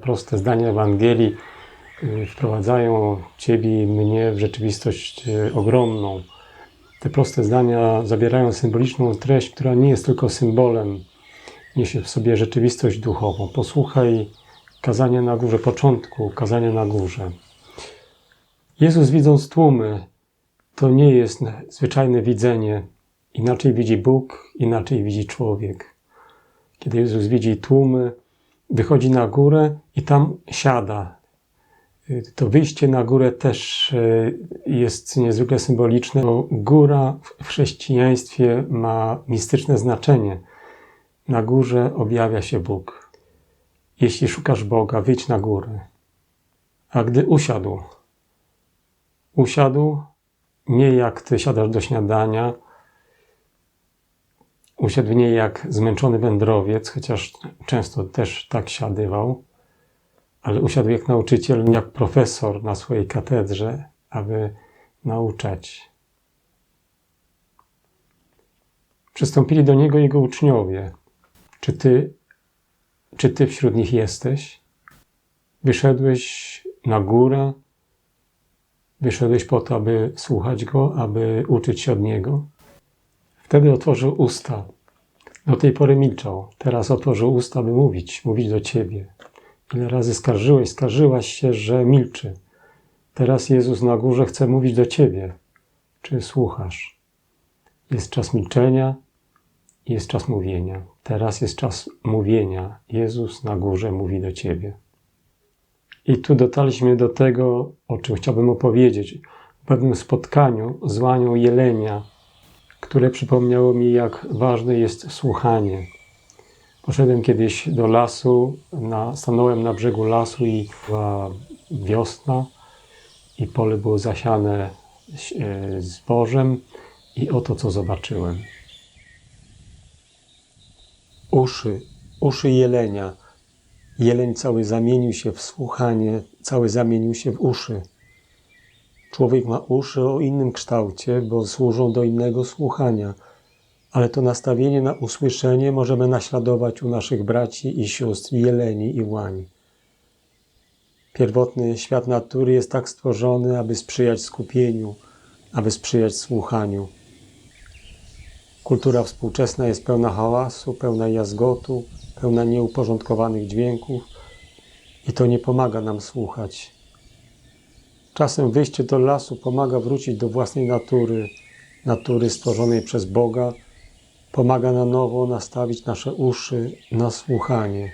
Proste zdania Ewangelii wprowadzają Ciebie i mnie w rzeczywistość ogromną. Te proste zdania zawierają symboliczną treść, która nie jest tylko symbolem, niesie w sobie rzeczywistość duchową. Posłuchaj kazania na górze, początku kazania na górze. Jezus, widząc tłumy, to nie jest zwyczajne widzenie. Inaczej widzi Bóg, inaczej widzi człowiek. Kiedy Jezus widzi tłumy, wychodzi na górę i tam siada. To wyjście na górę też jest niezwykle symboliczne, bo góra w chrześcijaństwie ma mistyczne znaczenie. Na górze objawia się Bóg. Jeśli szukasz Boga, wyjdź na górę. A gdy usiadł nie jak ty siadasz do śniadania, usiadł nie jak zmęczony wędrowiec, chociaż często też tak siadywał, ale usiadł jak nauczyciel, jak profesor na swojej katedrze, aby nauczać. Przystąpili do Niego Jego uczniowie. Czy Ty wśród nich jesteś? Wyszedłeś na górę? Wyszedłeś po to, aby słuchać Go, aby uczyć się od Niego? Wtedy otworzył usta. Do tej pory milczał. Teraz otworzył usta, by mówić do Ciebie. Ile razy skarżyłaś się, że milczy. Teraz Jezus na górze chce mówić do Ciebie. Czy słuchasz? Jest czas milczenia i jest czas mówienia. Teraz jest czas mówienia. Jezus na górze mówi do Ciebie. I tu dotarliśmy do tego, o czym chciałbym opowiedzieć. W pewnym spotkaniu z łanią jelenia, które przypomniało mi, jak ważne jest słuchanie. Poszedłem kiedyś do lasu, stanąłem na brzegu lasu i była wiosna i pole było zasiane zbożem i oto co zobaczyłem. Uszy jelenia. Jeleń cały zamienił się w słuchanie, cały zamienił się w uszy. Człowiek ma uszy o innym kształcie, bo służą do innego słuchania. Ale to nastawienie na usłyszenie możemy naśladować u naszych braci i sióstr, jeleni i łań. Pierwotny świat natury jest tak stworzony, aby sprzyjać skupieniu, aby sprzyjać słuchaniu. Kultura współczesna jest pełna hałasu, pełna jazgotu, pełna nieuporządkowanych dźwięków i to nie pomaga nam słuchać. Czasem wyjście do lasu pomaga wrócić do własnej natury stworzonej przez Boga, pomaga na nowo nastawić nasze uszy na słuchanie.